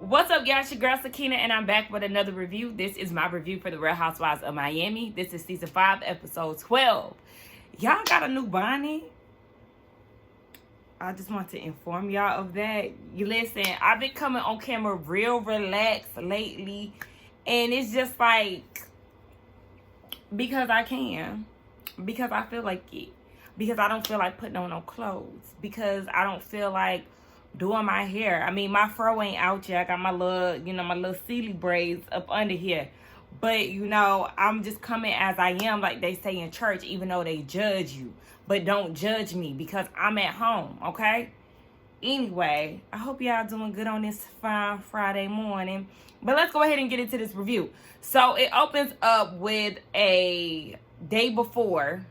What's up, y'all? It's your girl Sakina, and I'm back with another review. This is my review for the Real Housewives of Miami. This is season 5, episode 12. Y'all got a new bonnet. I just want to inform y'all of that. You listen, I've been coming on camera real relaxed lately, and it's just like because I can, because I feel like it, because I don't feel like putting on no clothes, because I don't feel like doing my hair. I mean, my fro ain't out yet. I got my little, my little silly braids up under here. But, I'm just coming as I am, like they say in church, even though they judge you. But don't judge me because I'm at home, okay? Anyway, I hope y'all doing good on this fine Friday morning. But let's go ahead and get into this review. So it opens up with a day before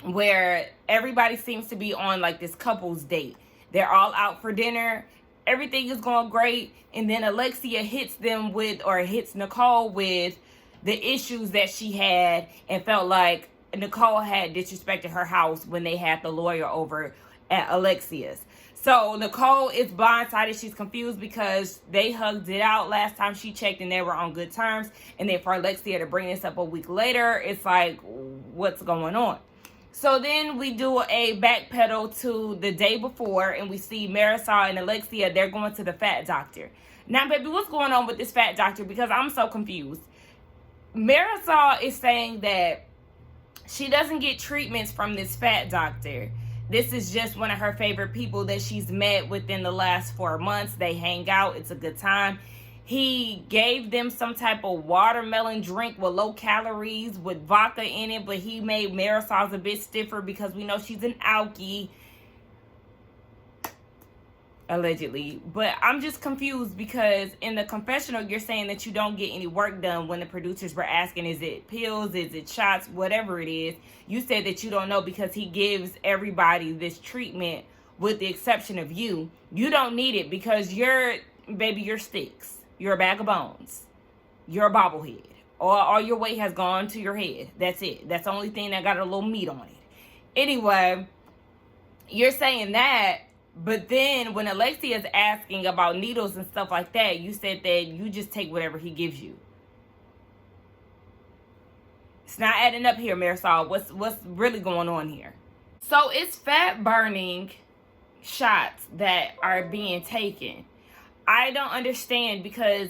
where everybody seems to be on like this couple's date. They're all out for dinner. Everything is going great. And then Alexia hits Nicole with the issues that she had and felt like Nicole had disrespected her house when they had the lawyer over at Alexia's. So Nicole is blindsided. She's confused because they hugged it out last time she checked and they were on good terms. And then for Alexia to bring this up a week later, it's like, what's going on? So then we do a backpedal to the day before, and we see Marisol and Alexia. They're going to the fat doctor. Now, baby, what's going on with this fat doctor? Because I'm so confused. Marisol is saying that she doesn't get treatments from this fat doctor. This is just one of her favorite people that she's met within the last 4 months. They hang out. It's a good time. He gave them some type of watermelon drink with low calories with vodka in it, but he made Marisol's a bit stiffer because we know she's an alkie, allegedly. But I'm just confused because in the confessional, you're saying that you don't get any work done when the producers were asking, is it pills, is it shots, whatever it is. You said that you don't know because he gives everybody this treatment with the exception of you. You don't need it because you're sticks. You're a bag of bones. You're a bobblehead. Or all your weight has gone to your head. That's it. That's the only thing that got a little meat on it. Anyway, you're saying that, but then when Alexia is asking about needles and stuff like that, you said that you just take whatever he gives you. It's not adding up here, Marisol. What's really going on here? So it's fat burning shots that are being taken. I don't understand because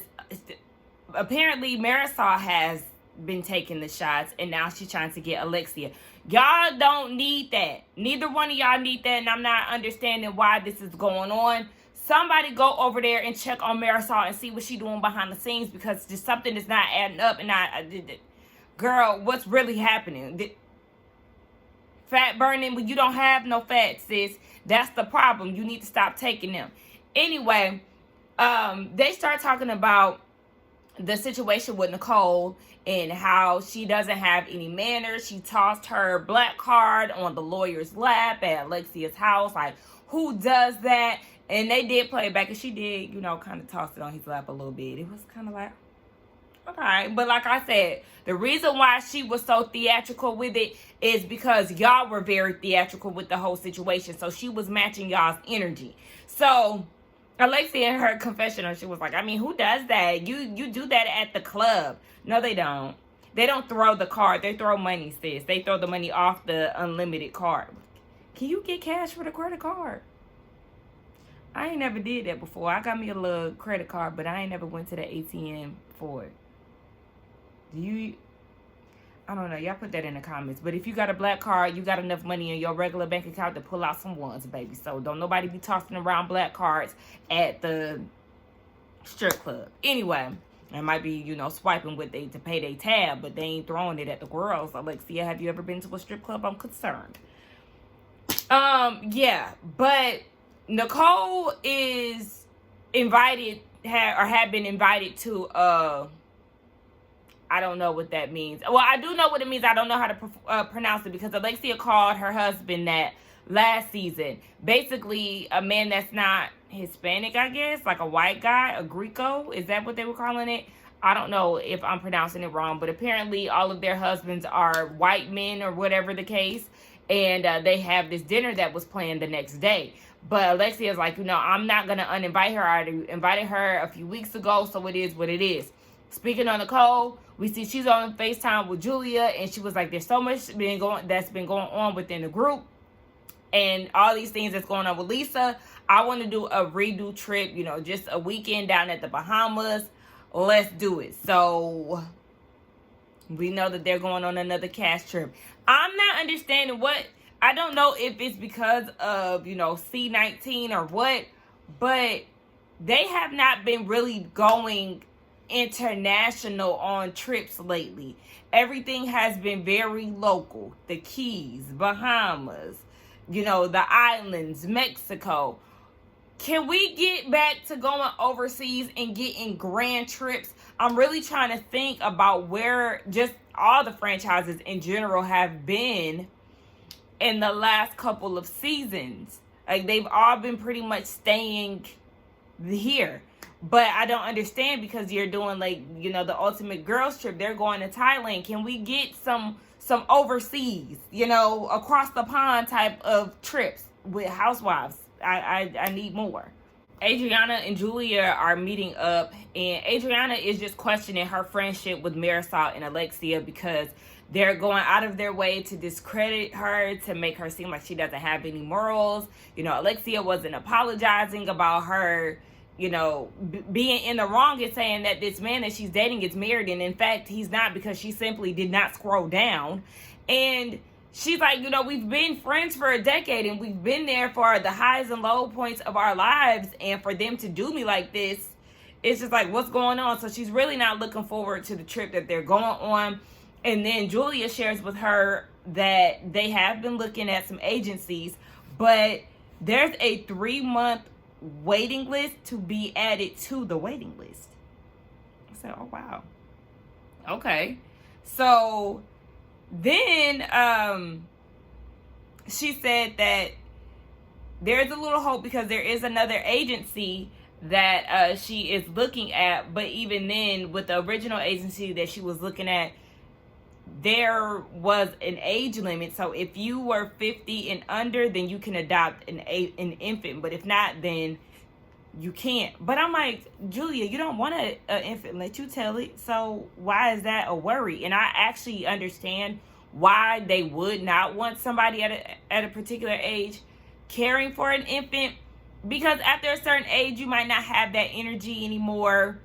apparently Marisol has been taking the shots and now she's trying to get Alexia. Y'all don't need that. Neither one of y'all need that, and I'm not understanding why this is going on. Somebody go over there and check on Marisol and see what she's doing behind the scenes because just something is not adding up. And girl, what's really happening? Fat burning, but you don't have no fat, sis. That's the problem. You need to stop taking them. Anyway, they start talking about the situation with Nicole and how she doesn't have any manners. She tossed her black card on the lawyer's lap at Alexia's house. Like, who does that? And they did play it back, and she did, kind of toss it on his lap a little bit. It was kind of like, okay. But like I said, the reason why she was so theatrical with it is because y'all were very theatrical with the whole situation. So she was matching y'all's energy. So Alexia in her confessional, she was like, I mean, who does that? You do that at the club. No, they don't. They don't throw the card. They throw money, sis. They throw the money off the unlimited card. Can you get cash for the credit card? I ain't never did that before. I got me a little credit card, but I ain't never went to the ATM for it. I don't know. Y'all put that in the comments. But if you got a black card, you got enough money in your regular bank account to pull out some ones, baby. So don't nobody be tossing around black cards at the strip club. Anyway, it might be, swiping with to pay their tab, but they ain't throwing it at the girls. Alexia, have you ever been to a strip club? I'm concerned. Yeah, but Nicole is invited, had been invited to, I don't know what that means. Well, I do know what it means. I don't know how to pronounce it because Alexia called her husband that last season. Basically, a man that's not Hispanic, I guess. Like a white guy, a Gringo. Is that what they were calling it? I don't know if I'm pronouncing it wrong. But apparently, all of their husbands are white men or whatever the case. And they have this dinner that was planned the next day. But Alexia is like, I'm not going to uninvite her. I already invited her a few weeks ago, so it is what it is. Speaking on Nicole, we see she's on FaceTime with Julia, and she was like, there's so much that's been going on within the group, and all these things that's going on with Lisa. I want to do a redo trip, just a weekend down at the Bahamas. Let's do it. So we know that they're going on another cash trip. I'm not understanding I don't know if it's because of, C-19 or what, but they have not been really going international on trips lately. Everything has been very local. The Keys, Bahamas, the islands, Mexico. Can we get back to going overseas and getting grand trips? I'm really trying to think about where just all the franchises in general have been in the last couple of seasons. Like, they've all been pretty much staying here. But I don't understand, because you're doing, the ultimate girls trip. They're going to Thailand. Can we get some overseas, across the pond type of trips with Housewives? I need more. Adriana and Julia are meeting up, and Adriana is just questioning her friendship with Marisol and Alexia, because they're going out of their way to discredit her, to make her seem like she doesn't have any morals. Alexia wasn't apologizing about her, being in the wrong and saying that this man that she's dating is married, and in fact, he's not, because she simply did not scroll down. And she's like, we've been friends for a decade, and we've been there for the highs and low points of our lives, and for them to do me like this, it's just like, what's going on? So she's really not looking forward to the trip that they're going on. And then Julia shares with her that they have been looking at some agencies, but there's a 3-month waiting list to be added to the waiting list. I said, oh, wow. Okay. So then she said that there's a little hope, because there is another agency that she is looking at. But even then, with the original agency that she was looking at, there was an age limit. So if you were 50 and under, then you can adopt an infant. But if not, then you can't. But I'm like, Julia, you don't want an infant. Let you tell it. So why is that a worry? And I actually understand why they would not want somebody at a particular age caring for an infant. Because after a certain age, you might not have that energy anymore.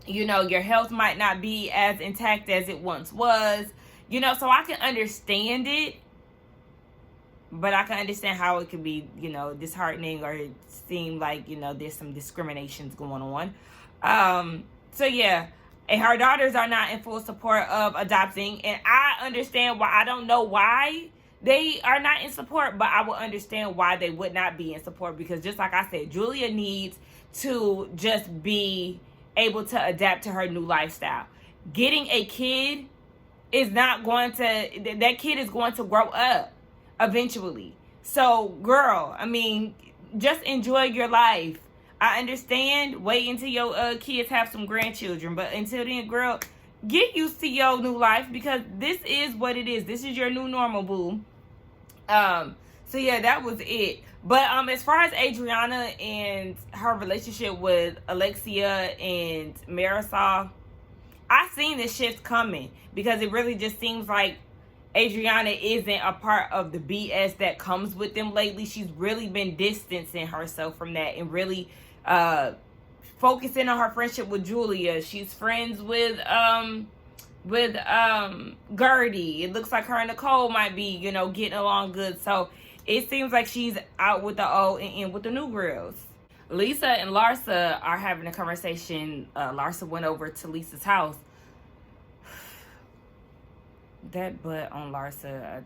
Your health might not be as intact as it once was. So I can understand it. But I can understand how it could be, disheartening, or seem like, there's some discriminations going on. So yeah. And her daughters are not in full support of adopting. And I understand why. I don't know why they are not in support, but I will understand why they would not be in support. Because just like I said, Julia needs to just be able to adapt to her new lifestyle. Getting a kid is not going to, that kid is going to grow up eventually. So, girl, just enjoy your life. I understand, wait until your kids have some grandchildren, but until then, girl, get used to your new life, because this is what it is. This is your new normal, boo. So yeah, that was it. But as far as Adriana and her relationship with Alexia and Marisol, I seen this shift coming, because it really just seems like Adriana isn't a part of the BS that comes with them lately. She's really been distancing herself from that, and really focusing on her friendship with Julia. She's friends with Gertie. It looks like her and Nicole might be, getting along good. So it seems like she's out with the old and in with the new girls. Lisa and Larsa are having a conversation. Larsa went over to Lisa's house. That butt on Larsa,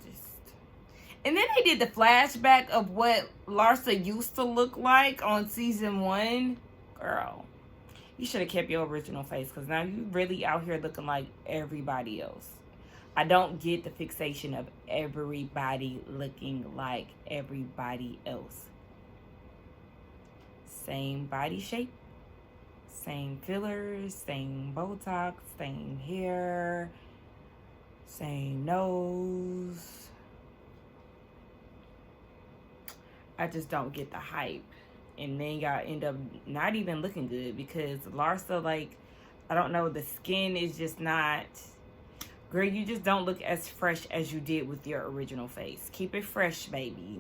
And then they did the flashback of what Larsa used to look like on season 1. Girl, you should have kept your original face, because now you really out here looking like everybody else. I don't get the fixation of everybody looking like everybody else. Same body shape, same fillers, same Botox, same hair, same nose. I just don't get the hype. And then y'all end up not even looking good because Larsa, like, I don't know, the skin is just not... Girl, you just don't look as fresh as you did with your original face. Keep it fresh, baby.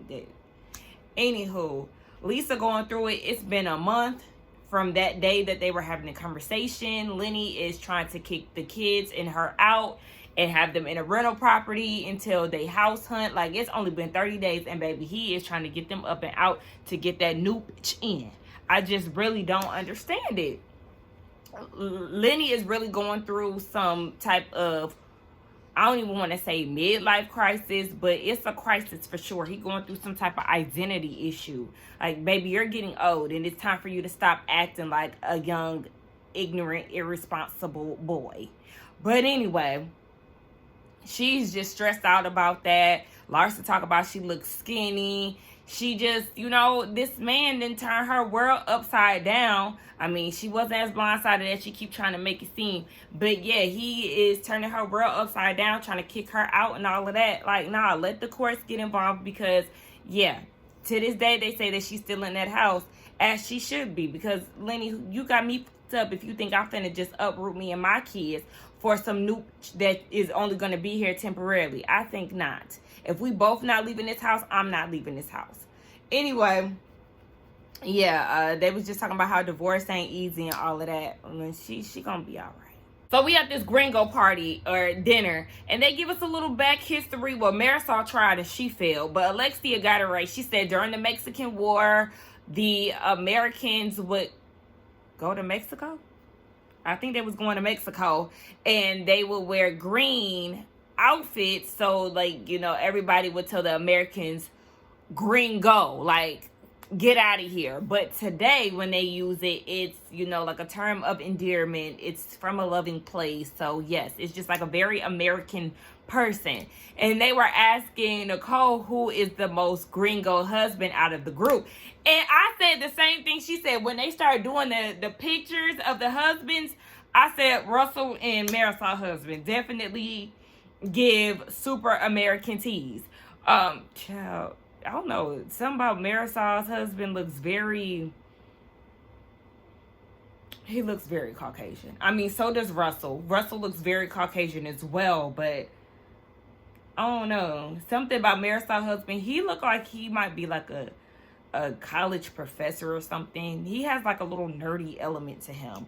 Anywho, Lisa going through it. It's been a month from that day that they were having a conversation. Lenny is trying to kick the kids and her out and have them in a rental property until they house hunt. Like, it's only been 30 days, and baby, he is trying to get them up and out to get that new bitch in. I just really don't understand it. Lenny is really going through some type of, I don't even want to say midlife crisis, but it's a crisis for sure. He's going through some type of identity issue. Like, baby, you're getting old, and it's time for you to stop acting like a young, ignorant, irresponsible boy. But anyway, she's just stressed out about that. Larsa talk about she looks skinny. She just, you know, this man didn't turn her world upside down. I mean, she wasn't as blindsided as she keep trying to make it seem. But yeah, he is turning her world upside down, trying to kick her out and all of that. Like, nah, let the courts get involved because, yeah, to this day, they say that she's still in that house, as she should be. Because, Lenny, you got me fucked up if you think I'm finna just uproot me and my kids for some new that is only going to be here temporarily. I think not. If we both not leaving this house, I'm not leaving this house. Anyway, yeah, they was just talking about how divorce ain't easy and all of that. I mean, she gonna be all right. So we at this Gringo party or dinner, and they give us a little back history. Well, Marisol tried and she failed, but Alexia got it right. She said during the Mexican War, the Americans would go to Mexico. I think they was going to Mexico, and they would wear green outfits. So, like, you know, everybody would tell the Americans, Gringo, like, get out of here. But today, when they use it, it's, you know, like a term of endearment. It's from a loving place. So, yes, it's just like a very American person. And they were asking Nicole who is the most Gringo husband out of the group. And I said the same thing she said. When they started doing the pictures of the husbands, I said Russell and Marisol husband definitely give super American tease. Child, I don't know. Something about Marisol's husband looks very... He looks very Caucasian. I mean, so does Russell. Russell looks very Caucasian as well, but I don't know. Something about Marisol's husband, he looked like he might be like a college professor or something. He has like a little nerdy element to him.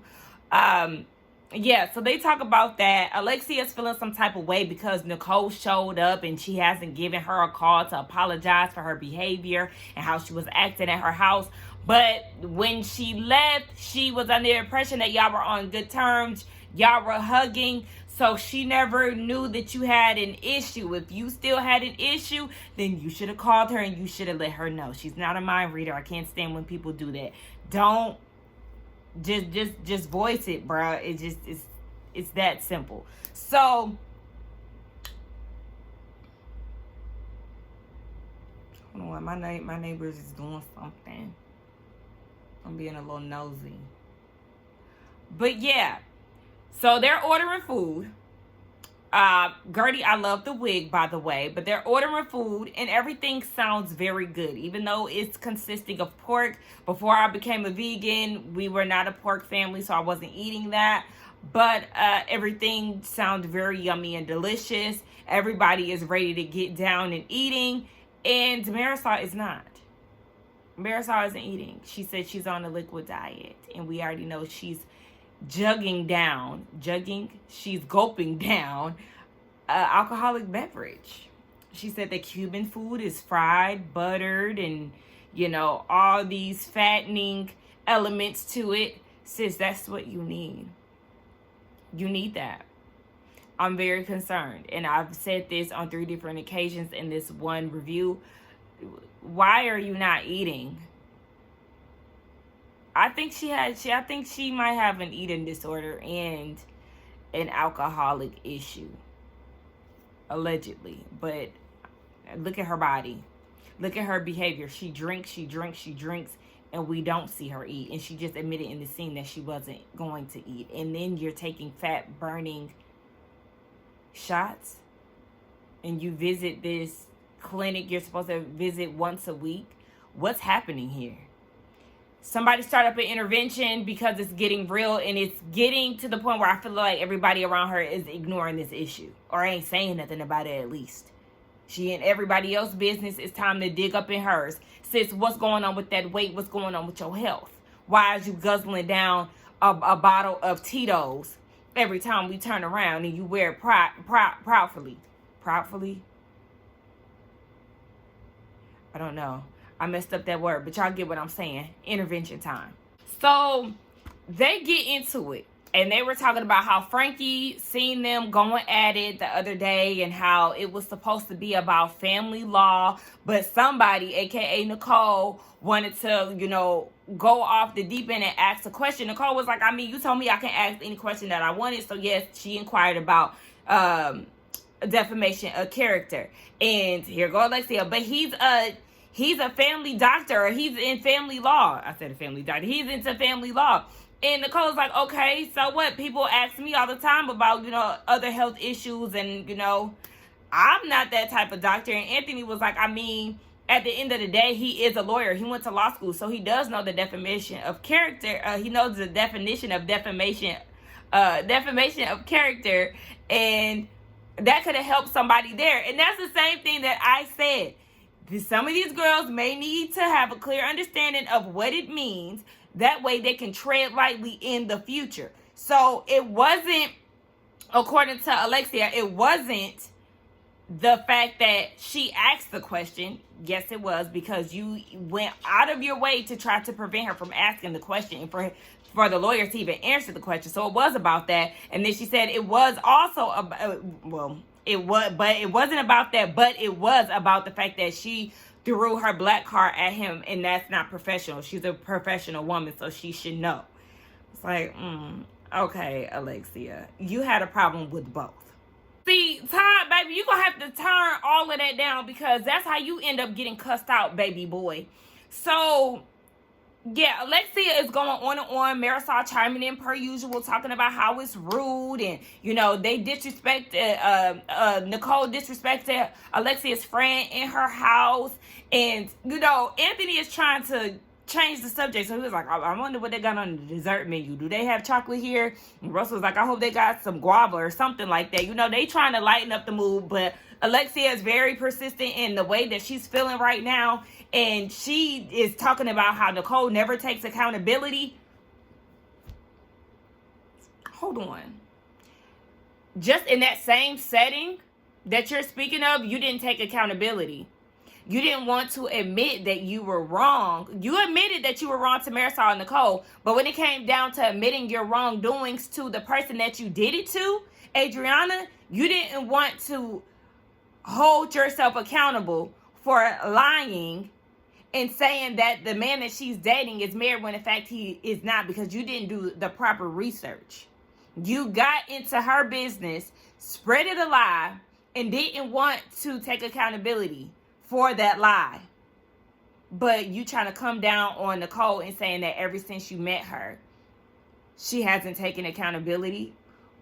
Yeah, so they talk about that. Alexia's feeling some type of way because Nicole showed up and she hasn't given her a call to apologize for her behavior and how she was acting at her house. But when she left, she was under the impression that y'all were on good terms. Y'all were hugging. So she never knew that you had an issue. If you still had an issue, then you should have called her and you should have let her know. She's not a mind reader. I can't stand when people do that. Don't. Just voice it, bro. It's that simple. So I don't know what my neighbors is doing something. I'm being a little nosy. But yeah. So they're ordering food. Gertie, I love the wig, by the way, but they're ordering food and everything sounds very good, even though it's consisting of pork. Before I became a vegan, we were not a pork family, so I wasn't eating that. But everything sounds very yummy and delicious. Everybody is ready to get down and eating, and Marisol is not. Marisol isn't eating. She said she's on a liquid diet, and we already know she's gulping down alcoholic beverage. She said that Cuban food is fried, buttered, and, you know, all these fattening elements to it. Sis, that's what you need. You need that. I'm very concerned, and I've said this on 3 different occasions in this one review. Why are you not eating? I think she might have an eating disorder and an alcoholic issue, allegedly. But look at her body. Look at her behavior. She drinks, and we don't see her eat. And she just admitted in the scene that she wasn't going to eat. And then you're taking fat-burning shots, and you visit this clinic you're supposed to visit once a week what's happening here? Somebody start up an intervention because it's getting real, and it's getting to the point where I feel like everybody around her is ignoring this issue or ain't saying nothing about it at least. She in everybody else's business. It's time to dig up in hers. Sis, what's going on with that weight? What's going on with your health? Why is you guzzling down a bottle of Tito's every time we turn around and you wear it proudly? Proudly? I don't know. I messed up that word, but y'all get what I'm saying. Intervention time. So they get into it. And they were talking about how Frankie seen them going at it the other day and how it was supposed to be about family law. But somebody, a.k.a. Nicole, wanted to, go off the deep end and ask a question. Nicole was like, you told me I can ask any question that I wanted. So, yes, she inquired about defamation of character. And here go Alexia. But he's a family doctor. He's in family law. I said a family doctor. He's into family law. And Nicole's like, okay, so what? People ask me all the time about, other health issues. And, I'm not that type of doctor. And Anthony was like, at the end of the day, he is a lawyer. He went to law school. So he does know the defamation of character. He knows the definition of defamation of character. And that could have helped somebody there. And that's the same thing that I said. Some of these girls may need to have a clear understanding of what it means. That way they can tread lightly in the future. So it wasn't, according to Alexia, it wasn't the fact that she asked the question. Yes, it was, because you went out of your way to try to prevent her from asking the question and for the lawyer to even answer the question. So it was about that. And then she said it was also about, it wasn't about that, but it was about the fact that she threw her black card at him, and that's not professional. She's a professional woman, so she should know. It's like, okay, Alexia, you had a problem with both. See, Todd, baby, you're going to have to turn all of that down, because that's how you end up getting cussed out, baby boy. So, yeah, Alexia is going on and on. Marisol chiming in per usual, talking about how it's rude. And, they disrespected, Nicole disrespected Alexia's friend in her house. And, Anthony is trying to change the subject. So he was like, I wonder what they got on the dessert menu. Do they have chocolate here? And Russell was like, I hope they got some guava or something like that. They trying to lighten up the mood. But Alexia is very persistent in the way that she's feeling right now. And she is talking about how Nicole never takes accountability. Hold on. Just in that same setting that you're speaking of, you didn't take accountability. You didn't want to admit that you were wrong. You admitted that you were wrong to Marisol and Nicole. But when it came down to admitting your wrongdoings to the person that you did it to, Adriana, you didn't want to hold yourself accountable for lying and saying that the man that she's dating is married when in fact he is not, because you didn't do the proper research. You got into her business, spread it a lie, and didn't want to take accountability for that lie. But you trying to come down on Nicole and saying that ever since you met her, she hasn't taken accountability.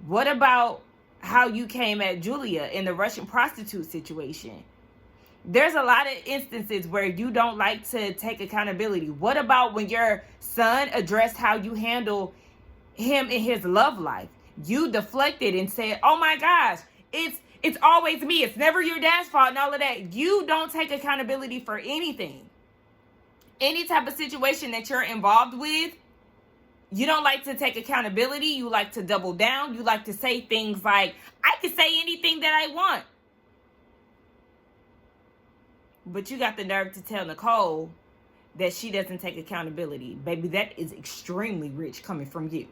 What about how you came at Julia in the Russian prostitute situation? There's a lot of instances where you don't like to take accountability. What about when your son addressed how you handle him in his love life? You deflected and said, oh my gosh, it's always me. It's never your dad's fault and all of that. You don't take accountability for anything. Any type of situation that you're involved with, you don't like to take accountability. You like to double down. You like to say things like, I can say anything that I want. But you got the nerve to tell Nicole that she doesn't take accountability. Baby, that is extremely rich coming from you.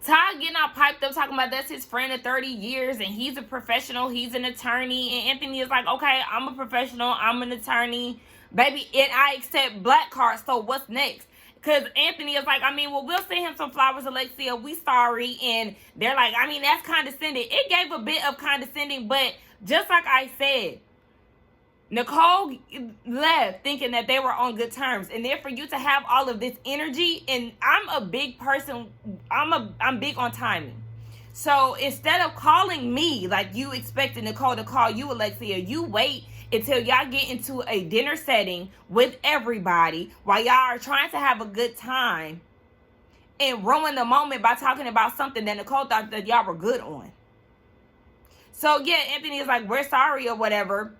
Todd getting all piped up talking about that's his friend of 30 years and he's a professional, he's an attorney. And Anthony is like, okay, I'm a professional, I'm an attorney. Baby, and I accept black cards, so what's next? Because Anthony is like, we'll send him some flowers, Alexia, we sorry. And they're like, that's condescending. It gave a bit of condescending, but just like I said, Nicole left thinking that they were on good terms. And then for you to have all of this energy, and I'm a big person, I'm big on timing. So instead of calling me like you expected Nicole to call you, Alexia, you wait until y'all get into a dinner setting with everybody while y'all are trying to have a good time and ruin the moment by talking about something that Nicole thought that y'all were good on. So yeah, Anthony is like, we're sorry or whatever.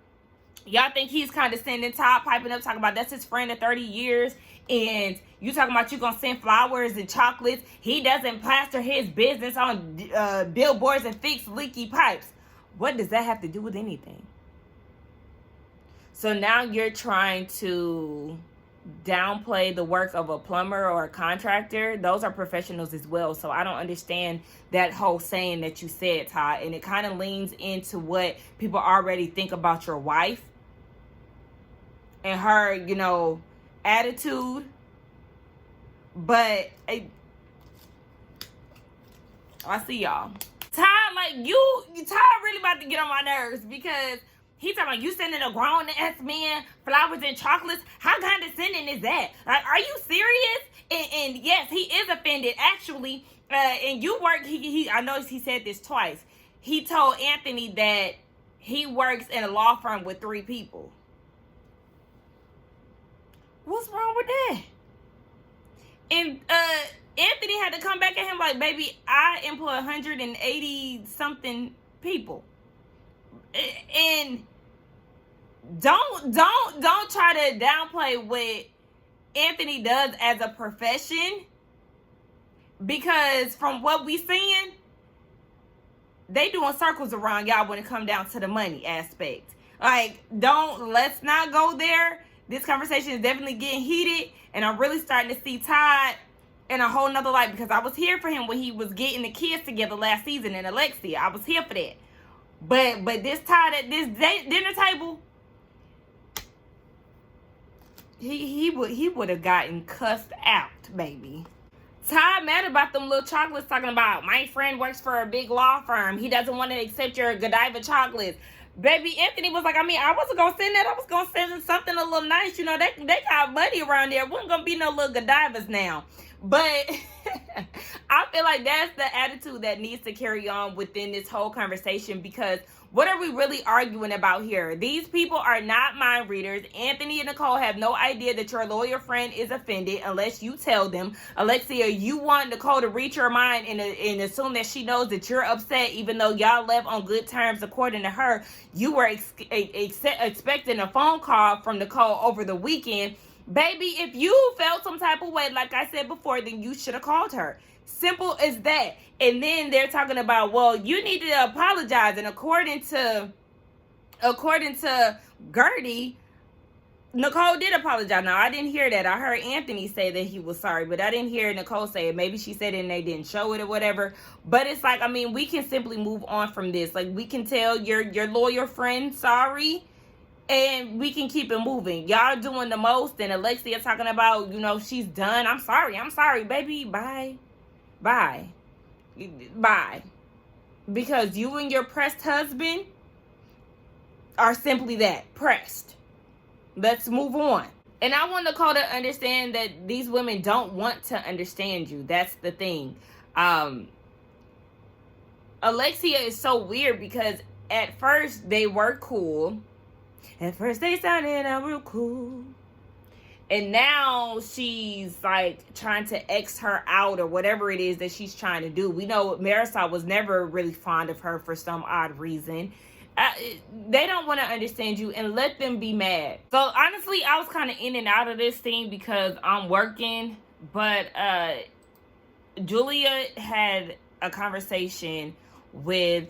Y'all think he's condescending, Todd piping up, talking about that's his friend of 30 years. And you talking about you gonna send flowers and chocolates. He doesn't plaster his business on billboards and fix leaky pipes. What does that have to do with anything? So now you're trying to downplay the work of a plumber or a contractor. Those are professionals as well. So I don't understand that whole saying that you said, Todd. And it kind of leans into what people already think about your wife and her, you know, attitude. But I see y'all. Todd, like, Todd really about to get on my nerves because he talking about you sending a grown-ass man flowers and chocolates. How condescending is that? Like, are you serious? And yes, he is offended, actually. And you work, I noticed he said this twice. He told Anthony that he works in a law firm with 3 people. What's wrong with that? And Anthony had to come back at him like, baby, I employ 180 something people. And don't try to downplay what Anthony does as a profession, because from what we seeing, they doing circles around y'all when it come down to the money aspect. Like, let's not go there. This conversation is definitely getting heated, and I'm really starting to see Todd in a whole nother light, because I was here for him when he was getting the kids together last season in Alexia. I was here for that. But this Todd at this dinner table, he would have gotten cussed out, baby. Todd mad about them little chocolates, talking about my friend works for a big law firm. He doesn't want to accept your Godiva chocolates. Baby, Anthony was like, I wasn't going to send that. I was going to send him something a little nice. You know, they got money around there. Wasn't going to be no little Godivas now. But I feel like that's the attitude that needs to carry on within this whole conversation, because what are we really arguing about here? These people are not mind readers. Anthony and Nicole have no idea that your lawyer friend is offended unless you tell them. Alexia, you want Nicole to read your mind and assume that she knows that you're upset, even though y'all left on good terms. According to her, you were expecting a phone call from Nicole over the weekend. Baby, if you felt some type of way, like I said before, then you should have called her. Simple as that. And then they're talking about, well, you need to apologize. And according to Gertie, Nicole did apologize. Now, I didn't hear that. I heard Anthony say that he was sorry, but I didn't hear Nicole say it. Maybe she said it and they didn't show it or whatever. But it's like, we can simply move on from this. Like, we can tell your lawyer friend sorry, and we can keep it moving. Y'all doing the most, and Alexia talking about, she's done. I'm sorry, baby. Bye. Because you and your pressed husband are simply that, pressed. Let's move on. And I want Nicole to understand that these women don't want to understand you. That's the thing. Alexia is so weird because at first they were cool. At first they sounded real cool. And now she's like trying to X her out or whatever it is that she's trying to do. We know Marisol was never really fond of her for some odd reason. They don't want to understand you, and let them be mad. So honestly, I was kind of in and out of this thing because I'm working. But Julia had a conversation with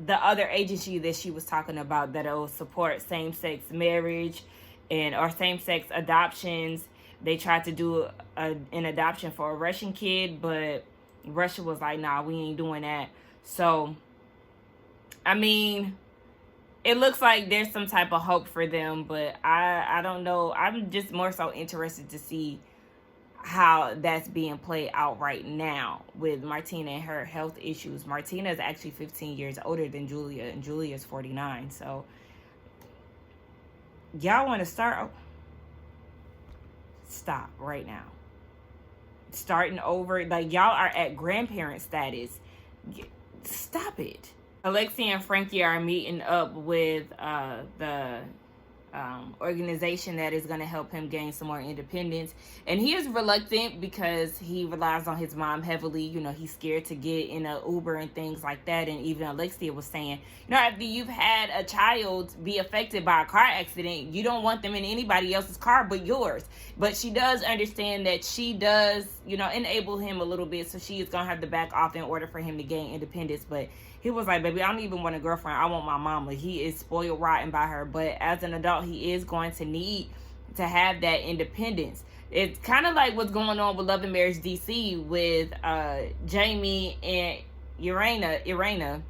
the other agency that she was talking about that will support same-sex marriage or same-sex adoptions. They tried to do an adoption for a Russian kid, but Russia was like, nah, we ain't doing that. So, it looks like there's some type of hope for them, but I don't know. I'm just more so interested to see how that's being played out right now with Martina and her health issues. Martina is actually 15 years older than Julia, and Julia is 49. So, y'all want to start? Stop right now. Starting over, like y'all are at grandparent status. Stop it. Alexia and Frankie are meeting up with the organization that is going to help him gain some more independence, and he is reluctant because he relies on his mom heavily. You know, he's scared to get in an Uber and things like that. And even Alexia was saying, you know, after you've had a child be affected by a car accident, you don't want them in anybody else's car but yours. But she does understand that she does, you know, enable him a little bit, so she is going to have to back off in order for him to gain independence. But he was like, baby, I don't even want a girlfriend. I want my mama. He is spoiled rotten by her. But as an adult, he is going to need to have that independence. It's kind of like what's going on with Love and Marriage DC with Jamie and Irena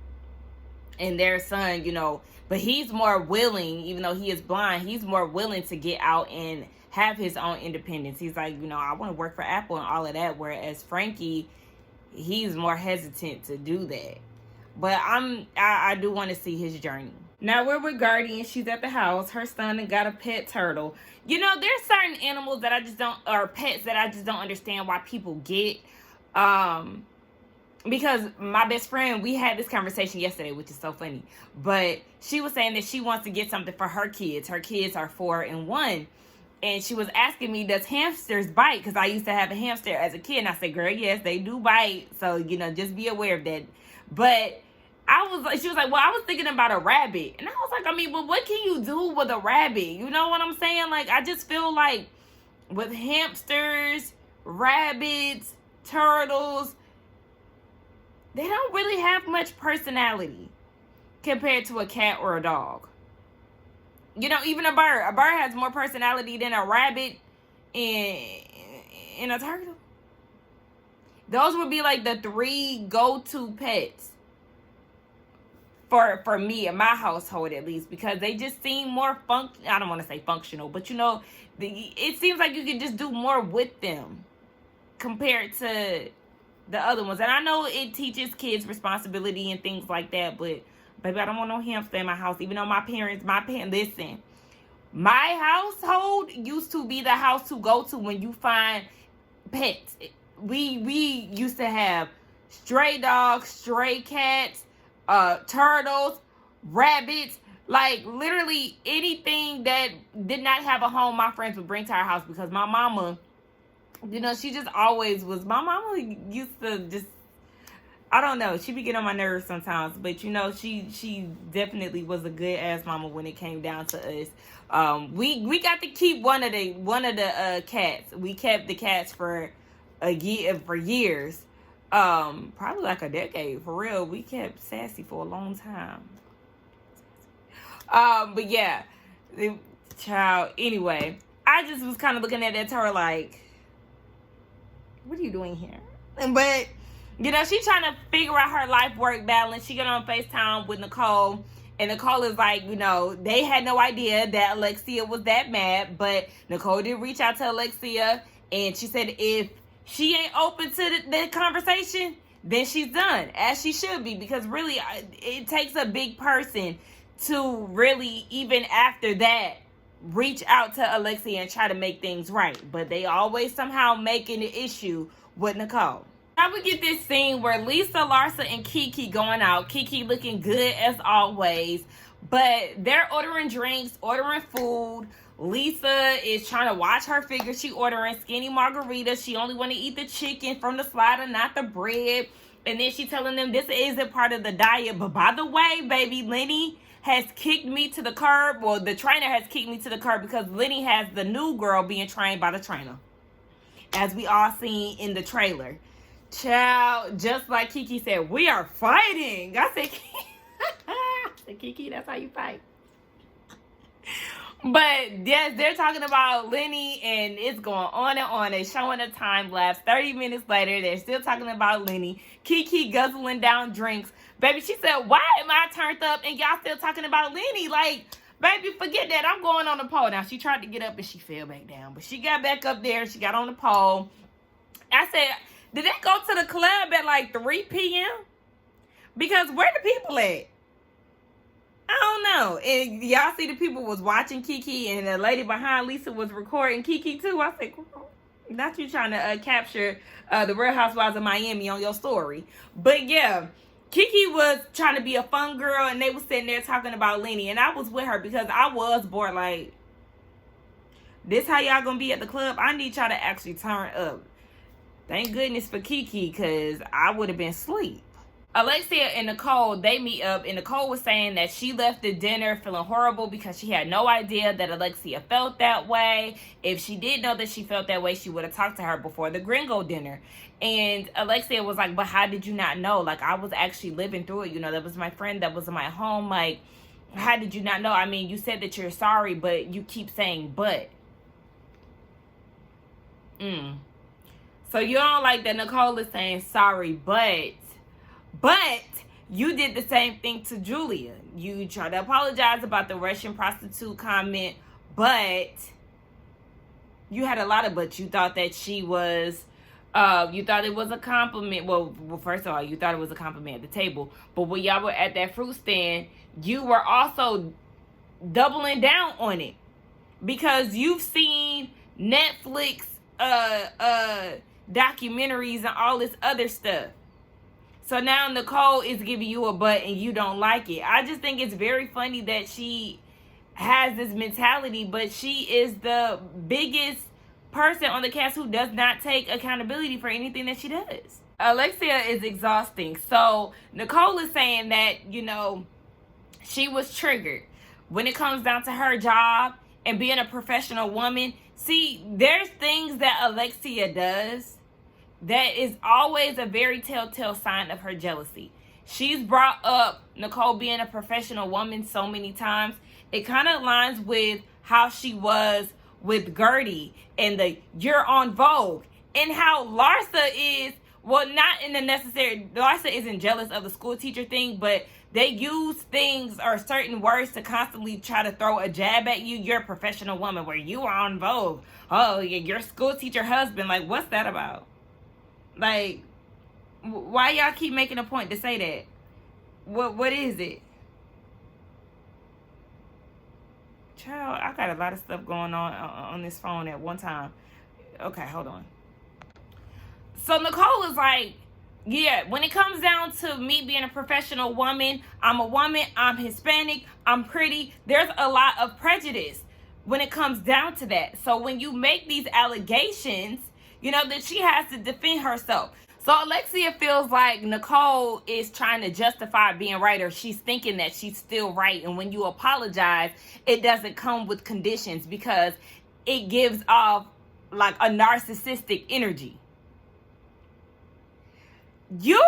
and their son, you know. But he's more willing, even though he is blind, he's more willing to get out and have his own independence. He's like, you know, I want to work for Apple and all of that. Whereas Frankie, he's more hesitant to do that. But I do want to see his journey. Now we're with Guardian. She's at the house. Her son got a pet turtle. You know, there's certain animals that I just don't, or pets that I just don't understand why people get. Because my best friend, we had this conversation yesterday, which is so funny. But she was saying that she wants to get something for her kids. Her kids are 4 and 1. And she was asking me, does hamsters bite? Because I used to have a hamster as a kid. And I said, girl, yes, they do bite. So, you know, just be aware of that. But she was like, well, I was thinking about a rabbit. And I was like, I mean, but what can you do with a rabbit? You know what I'm saying? Like, I just feel like with hamsters, rabbits, turtles, they don't really have much personality compared to a cat or a dog. You know, even a bird. A bird has more personality than a rabbit and a turtle. Those would be like the 3 go-to pets for me in my household, at least, because they just seem more I don't want to say functional, but you know, it seems like you can just do more with them compared to the other ones. And I know it teaches kids responsibility and things like that, but baby, I don't want no hamster in my house. Even though my parents, listen, my household used to be the house to go to when you find pets. We used to have stray dogs, stray cats, turtles, rabbits, like literally anything that did not have a home, my friends would bring to our house, because my mama, you know, she just always was, my mama used to just, I don't know, she be getting on my nerves sometimes, but you know, she definitely was a good ass mama when it came down to us. We got to keep one of the cats. We kept the cats for years. Probably like a decade, for real. We kept Sassy for a long time. But yeah, child, anyway, I just was kind of looking at that turtle like, what are you doing here? But, you know, she trying to figure out her life-work balance. She got on FaceTime with Nicole, and Nicole is like, you know, they had no idea that Alexia was that mad, but Nicole did reach out to Alexia, and she said if she ain't open to the conversation, then she's done, as she should be, because really, it takes a big person to really, even after that, reach out to Alexia and try to make things right. But they always somehow making an issue with Nicole. Now we get this scene where Lisa, Larsa, and Kiki going out. Kiki looking good as always, but they're ordering drinks, ordering food. Lisa is trying to watch her figure. She ordering skinny margaritas. She only want to eat the chicken from the slider, not the bread. And then she telling them this isn't part of the diet. But by the way, baby, Lenny has kicked me to the curb. Well, the trainer has kicked me to the curb because Lenny has the new girl being trained by the trainer, as we all seen in the trailer. Child, just like Kiki said, we are fighting. I said, Kiki, that's how you fight. But yes, they're talking about Lenny, and it's going on and on. They're showing a time lapse. 30 minutes later, they're still talking about Lenny. Kiki guzzling down drinks. Baby, she said, why am I turned up and y'all still talking about Lenny? Like, baby, forget that. I'm going on the pole. Now, she tried to get up and she fell back down. But she got back up there. She got on the pole. I said, did they go to the club at like 3 p.m.? Because where the people at? I don't know. And y'all see the people was watching Kiki, and the lady behind Lisa was recording Kiki too. I said, not you trying to capture the Real Housewives of Miami on your story. But yeah, Kiki was trying to be a fun girl, and they was sitting there talking about Lenny, and I was with her because I was bored. Like, this how y'all gonna be at the club? I need y'all to actually turn up. Thank goodness for Kiki, because I would have been asleep. Alexia and Nicole, they meet up, and Nicole was saying that she left the dinner feeling horrible because she had no idea that Alexia felt that way. If she did know that she felt that way, she would have talked to her before the Gringo dinner. And Alexia was like, but how did you not know? Like, I was actually living through it. You know, that was my friend that was in my home. Like, how did you not know? I mean, you said that you're sorry, but you keep saying but. So you don't like that Nicole is saying sorry, but you did the same thing to Julia. You tried to apologize about the Russian prostitute comment, but you had a lot of buts. You thought that she was, you thought it was a compliment. Well, first of all, you thought it was a compliment at the table. But when y'all were at that fruit stand, you were also doubling down on it. Because you've seen Netflix documentaries and all this other stuff. So now Nicole is giving you a butt and you don't like it. I just think it's very funny that she has this mentality, but she is the biggest person on the cast who does not take accountability for anything that she does. Alexia is exhausting. So Nicole is saying that, you know, she was triggered when it comes down to her job and being a professional woman. See, there's things that Alexia does that is always a very telltale sign of her jealousy. She's brought up Nicole being a professional woman so many times. It kind of aligns with how she was with Gertie and the "you're on Vogue," and how Larsa is, well, not in the necessary, Larsa isn't jealous of the school teacher thing, but they use things or certain words to constantly try to throw a jab at you. You're a professional woman, where you are on Vogue. Oh, your school teacher husband. Like, what's that about? Like, why y'all keep making a point to say that? What is it? Child, I got a lot of stuff going on this phone at one time. Okay, hold on. So Nicole is like, yeah, when it comes down to me being a professional woman, I'm a woman, I'm Hispanic, I'm pretty. There's a lot of prejudice when it comes down to that. So when you make these allegations, you know, that she has to defend herself. So Alexia feels like Nicole is trying to justify being right, or she's thinking that she's still right. And when you apologize, it doesn't come with conditions because it gives off like a narcissistic energy. You're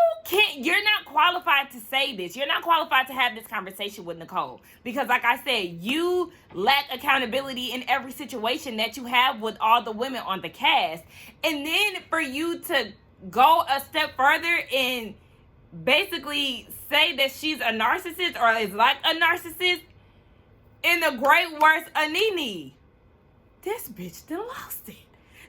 not qualified to say this. You're not qualified to have this conversation with Nicole. Because like I said, you lack accountability in every situation that you have with all the women on the cast. And then for you to go a step further and basically say that she's a narcissist or is like a narcissist, in the great words of Nene. This bitch done lost it.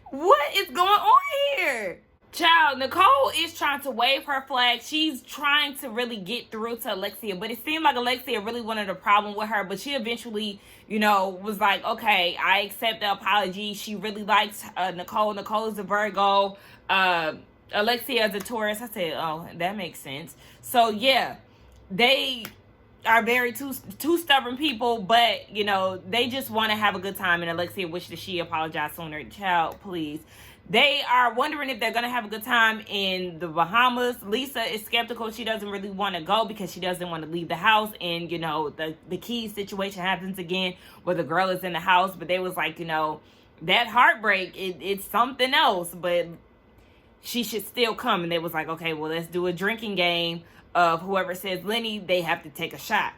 What is going on here? Child, Nicole is trying to wave her flag. She's trying to really get through to Alexia, but it seemed like Alexia really wanted a problem with her, but she eventually, you know, was like, okay, I accept the apology. She really likes Nicole. Nicole is a Virgo. Alexia is a Taurus. I said, oh, that makes sense. So, yeah, they are very two stubborn people, but, you know, they just want to have a good time, and Alexia wished that she apologized sooner. Child, please. They are wondering if they're going to have a good time in the Bahamas. Lisa is skeptical. She doesn't really want to go because she doesn't want to leave the house. And, you know, the key situation happens again where the girl is in the house. But they was like, you know, that heartbreak, it's something else. But she should still come. And they was like, okay, well, let's do a drinking game of whoever says Lenny, they have to take a shot.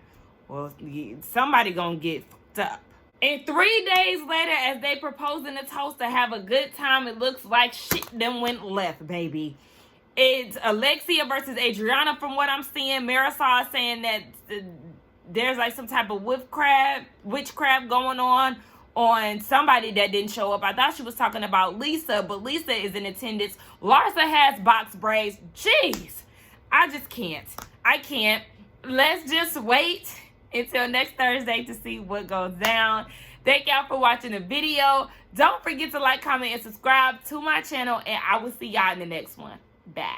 Well, somebody going to get fucked up. And 3 days later, as they proposing a toast to have a good time, it looks like shit done went left, baby. It's Alexia versus Adriana from what I'm seeing. Marisol saying that there's like some type of witchcraft going on somebody that didn't show up. I thought she was talking about Lisa, but Lisa is in attendance. Larsa has box braids. Jeez, I just can't. I can't. Let's just wait until next Thursday to see what goes down. Thank y'all for watching the video. Don't forget to like, comment, and subscribe to my channel, and I will see y'all in the next one. Bye.